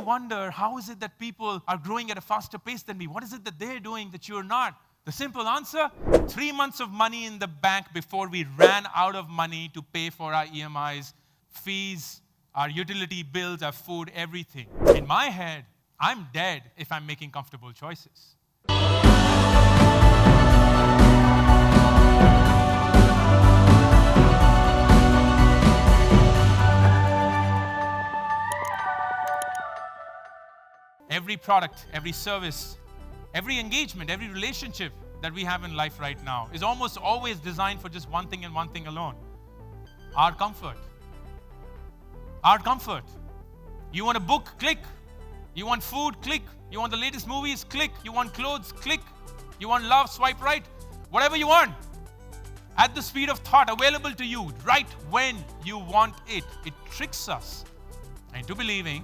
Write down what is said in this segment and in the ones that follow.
wonder, how is it that people are growing at a faster pace than me? What is it that they're doing that you're not? The simple answer, 3 months of money in the bank before we ran out of money to pay for our EMIs, fees, our utility bills, our food, everything. In my head, I'm dead if I'm making comfortable choices. Every product, every service, every engagement, every relationship that we have in life right now is almost always designed for just one thing and one thing alone: our comfort. Our comfort. You want a book? Click. You want food? Click. You want the latest movies? Click. You want clothes? Click. You want love? Swipe right. Whatever you want. At the speed of thought, available to you, right when you want it. It tricks us into believing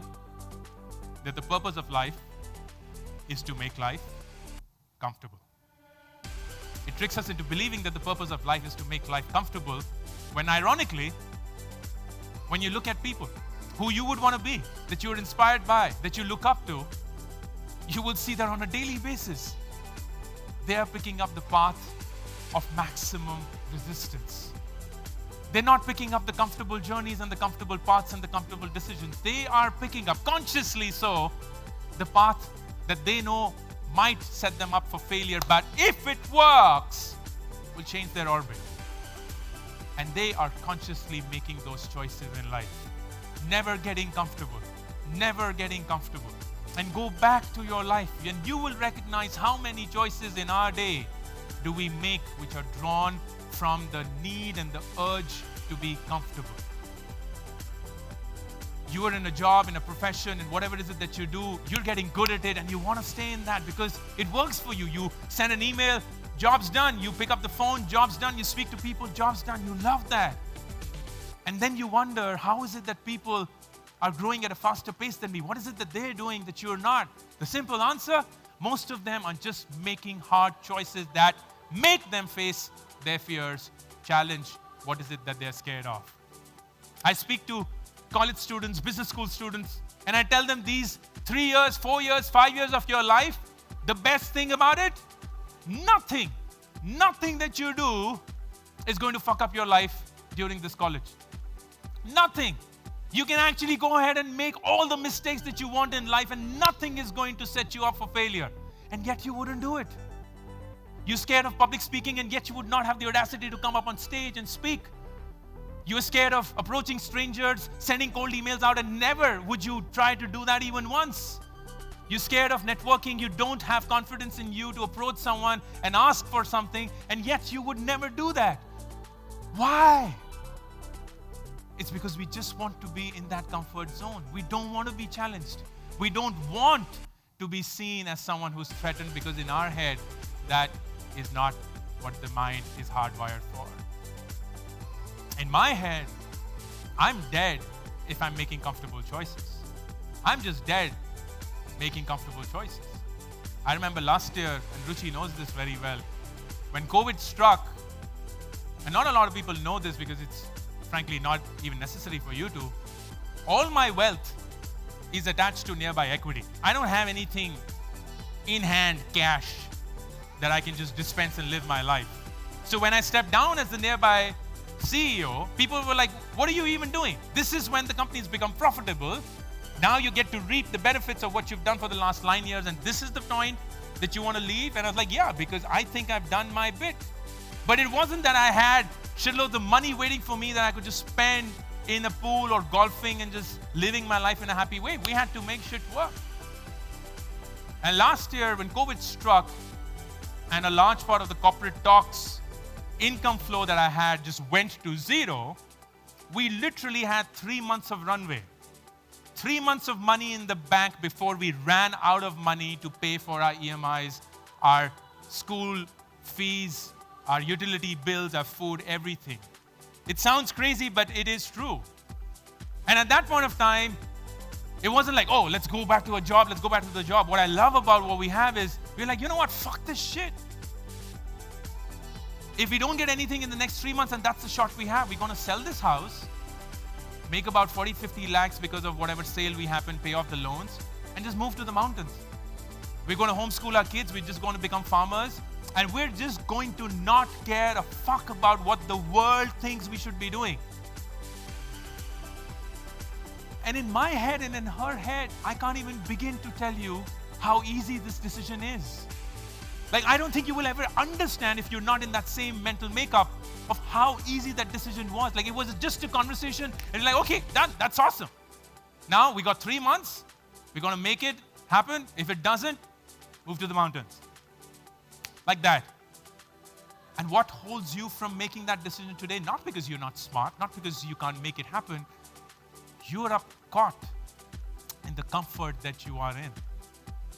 that the purpose of life is to make life comfortable. It tricks us into believing that the purpose of life is to make life comfortable, when ironically, when you look at people who you would want to be, that you're inspired by, that you look up to, you will see that on a daily basis, they are picking up the path of maximum resistance. They're not picking up the comfortable journeys and the comfortable paths and the comfortable decisions. They are picking up, consciously so, the path that they know might set them up for failure, but if it works, will change their orbit. And they are consciously making those choices in life. Never getting comfortable. Never getting comfortable. And go back to your life and you will recognize how many choices in our day do we make which are drawn from the need and the urge to be comfortable. You are in a job, in a profession, in whatever it is that you do, you're getting good at it and you want to stay in that because it works for you. You send an email, job's done. You pick up the phone, job's done. You speak to people, job's done. You love that. And then you wonder, how is it that people are growing at a faster pace than me? What is it that they're doing that you're not? The simple answer, most of them are just making hard choices that make them face their fears, challenge what is it that they're scared of. I speak to college students, business school students, and I tell them these 3 years, 4 years, 5 years of your life, the best thing about it, nothing that you do is going to fuck up your life during this college. Nothing. You can actually go ahead and make all the mistakes that you want in life and nothing is going to set you up for failure. And yet you wouldn't do it. You're scared of public speaking and yet you would not have the audacity to come up on stage and speak. You're scared of approaching strangers, sending cold emails out, and never would you try to do that even once. You're scared of networking. You don't have confidence in you to approach someone and ask for something, and yet you would never do that. Why? It's because we just want to be in that comfort zone. We don't want to be challenged. We don't want to be seen as someone who's threatened because in our head, that is not what the mind is hardwired for. In my head, I'm dead if I'm making comfortable choices. I'm just dead making comfortable choices. I remember last year, and Ruchi knows this very well, when COVID struck, and not a lot of people know this because it's frankly not even necessary for you to, all my wealth is attached to nearby equity. I don't have anything in hand, cash, that I can just dispense and live my life. So when I stepped down as the nearby CEO, people were like, what are you even doing? This is when the company's become profitable. Now you get to reap the benefits of what you've done for the last 9 years, and this is the point that you want to leave? And I was like, yeah, because I think I've done my bit. But it wasn't that I had shitloads of money waiting for me that I could just spend in a pool or golfing and just living my life in a happy way. We had to make shit work. And last year when COVID struck and a large part of the corporate talks income flow that I had just went to zero, we literally had 3 months of runway. 3 months of money in the bank before we ran out of money to pay for our EMIs, our school fees, our utility bills, our food, everything. It sounds crazy, but it is true. And at that point of time, it wasn't like, oh, let's go back to a job, let's go back to the job. What I love about what we have is, we're like, you know what, fuck this shit. If we don't get anything in the next 3 months, and that's the shot we have, we're going to sell this house, make about 40, 50 lakhs because of whatever sale we happen, pay off the loans, and just move to the mountains. We're going to homeschool our kids. We're just going to become farmers. And we're just going to not care a fuck about what the world thinks we should be doing. And in my head and in her head, I can't even begin to tell you how easy this decision is. Like, I don't think you will ever understand if you're not in that same mental makeup of how easy that decision was. Like, it was just a conversation and like, okay, that's awesome. Now we got 3 months. We're going to make it happen. If it doesn't, move to the mountains. Like that. And what holds you from making that decision today? Not because you're not smart, not because you can't make it happen. You're up caught in the comfort that you are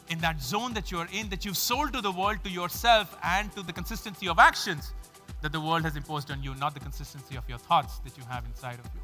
in that zone that you're in, that you've sold to the world, to yourself, and to the consistency of actions that the world has imposed on you, not the consistency of your thoughts that you have inside of you.